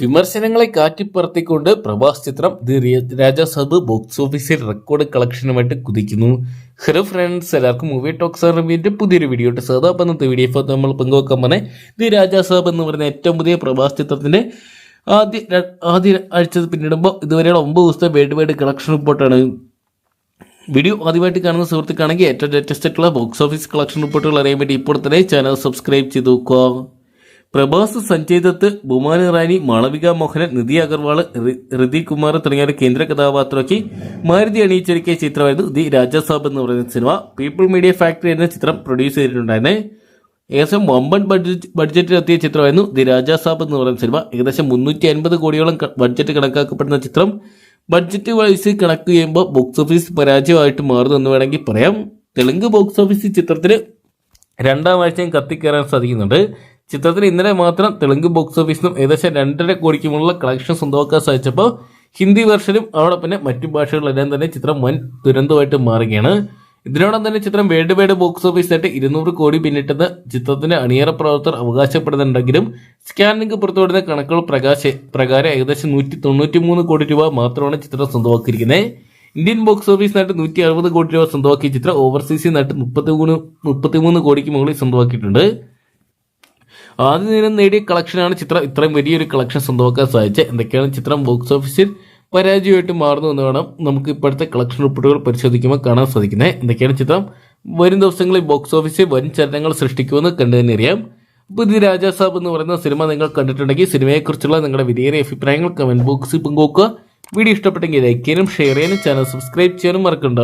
വിമർശനങ്ങളെ കാറ്റിപ്പറത്തിക്കൊണ്ട് പ്രഭാസ് ചിത്രം the Rajasaab box ഓഫീസിൽ റെക്കോർഡ് കളക്ഷനുമായിട്ട് കുതിക്കുന്നു. ഹലോ ഫ്രണ്ട്സ്, എല്ലാവർക്കും മൂവി ടോക്സ് റിവ്യൂവിന്റെ പുതിയൊരു വീഡിയോ ഇട്ട് സാധാരണ വീഡിയോ ഇപ്പോൾ നമ്മൾ പങ്കുവെക്കാൻ പറഞ്ഞ ദി രാജാസാബ് എന്ന് പറയുന്ന ഏറ്റവും പുതിയ പ്രഭാസ് ചിത്രത്തിന്റെ ആദ്യ ആഴ്ച പിന്നിടുമ്പോൾ ഇതുവരെയുള്ള 9 ദിവസത്തെ വേൾഡ് വൈഡ് കളക്ഷൻ റിപ്പോർട്ടാണ്. വീഡിയോ ആദ്യമായിട്ട് കാണുന്ന സുഹൃത്തുക്കാണെങ്കിൽ ഏറ്റവും ലേറ്റസ്റ്റ് ആയിട്ടുള്ള ബോക്സ് ഓഫീസ് കളക്ഷൻ റിപ്പോർട്ടുകൾ അറിയാൻ വേണ്ടി ഇപ്പോൾ തന്നെ ചാനൽ സബ്സ്ക്രൈബ് ചെയ്ത് നോക്കുക. പ്രഭാസ്, സഞ്ജയ് ദത്ത്, ബുമാൻ ഇറാനി, മാളവിക മോഹനൻ, നിധി അഗർവാൾ, ഋതിക് കുമാർ തുടങ്ങിയ കേന്ദ്ര കഥാപാത്രമാക്കി മാരുതി അണിയിച്ചൊരുക്കിയ ചിത്രമായിരുന്നു ദി രാജാസാബ് എന്ന് പറയുന്ന സിനിമ. പീപ്പിൾ മീഡിയ ഫാക്ടറി എന്ന ചിത്രം പ്രൊഡ്യൂസ് ചെയ്തിട്ടുണ്ടായിരുന്നേ. ഏകദേശം വമ്പൻ ബഡ്ജറ്റിലെത്തിയ ചിത്രമായിരുന്നു ദി രാജാസാബ് എന്ന് പറയുന്ന സിനിമ. ഏകദേശം 350 കോടിയോളം ബഡ്ജറ്റ് കണക്കാക്കപ്പെടുന്ന ചിത്രം ബഡ്ജറ്റ് വൈസ് കണക്ക് ചെയ്യുമ്പോൾ ബോക്സ് ഓഫീസ് പരാജയമായിട്ട് മാറുമെന്ന് വേണമെങ്കിൽ പറയാം. തെലുങ്ക് ബോക്സ് ഓഫീസ് ചിത്രത്തിന് 2ാം ആഴ്ചയും കത്തിക്കയറാൻ സാധിക്കുന്നുണ്ട്. ചിത്രത്തിന് ഇന്നലെ മാത്രം തെലുങ്ക് ബോക്സ് ഓഫീസിനും ഏകദേശം 2.5 കോടിക്കുമുള്ള കളക്ഷൻ സ്വന്തമാക്കാൻ സാധിച്ചപ്പോൾ ഹിന്ദി വെർഷനും അവിടെ മറ്റു ഭാഷകളിലെല്ലാം തന്നെ ചിത്രം വൻ ദുരന്തമായിട്ട് മാറുകയാണ്. ഇതിനോടൊപ്പം തന്നെ ചിത്രം വേൾഡ് വൈഡ് ബോക്സ് ഓഫീസായിട്ട് 200 കോടി പിന്നിട്ടെന്ന് ചിത്രത്തിന്റെ അണിയറ പ്രവർത്തകർ അവകാശപ്പെടുന്നുണ്ടെങ്കിലും സ്കാനിംഗ് പുറത്തുവിടുന്ന കണക്കുകൾ പ്രകാരം ഏകദേശം 193 കോടി രൂപ മാത്രമാണ് ചിത്രം സ്വന്തമാക്കിയിരിക്കുന്നത്. ഇന്ത്യൻ ബോക്സ് ഓഫീസിനായിട്ട് 160 കോടി രൂപ സ്വന്തമാക്കിയ ചിത്രം ഓവർസീസിനായിട്ട് 33 കോടിക്ക് മുകളിൽ സ്വന്തമാക്കിയിട്ടുണ്ട്. ആദ്യ ദിനം നേടിയ കളക്ഷനാണ് ചിത്രം ഇത്രയും വലിയൊരു കളക്ഷൻ സ്വന്തമാക്കാൻ സാധിച്ചത്. എന്തൊക്കെയാണ് ചിത്രം ബോക്സ് ഓഫീസിൽ പരാജയമായിട്ട് മാറുന്നു എന്ന് വേണം നമുക്ക് ഇപ്പോഴത്തെ കളക്ഷൻ റിപ്പോർട്ടുകൾ പരിശോധിക്കുമ്പോൾ കാണാൻ സാധിക്കുന്നത്. എന്തൊക്കെയാണ് ചിത്രം വരും ദിവസങ്ങളിൽ ബോക്സ് ഓഫീസിൽ വൻ ചലനങ്ങൾ സൃഷ്ടിക്കുമെന്ന് കണ്ടു തന്നെ അറിയാം. അപ്പോൾ ഇത് രാജാസാബ് എന്ന് പറയുന്ന സിനിമ നിങ്ങൾ കണ്ടിട്ടുണ്ടെങ്കിൽ സിനിമയെക്കുറിച്ചുള്ള നിങ്ങളുടെ വിലയേറിയ അഭിപ്രായങ്ങൾ കമന്റ് ബോക്സിൽ പങ്കുവെക്കുക. വീഡിയോ ഇഷ്ടപ്പെട്ടെങ്കിൽ ലൈക്ക് ചെയ്യാനും ഷെയർ ചെയ്യാനും ചാനൽ സബ്സ്ക്രൈബ് ചെയ്യാനും മറക്കണ്ട.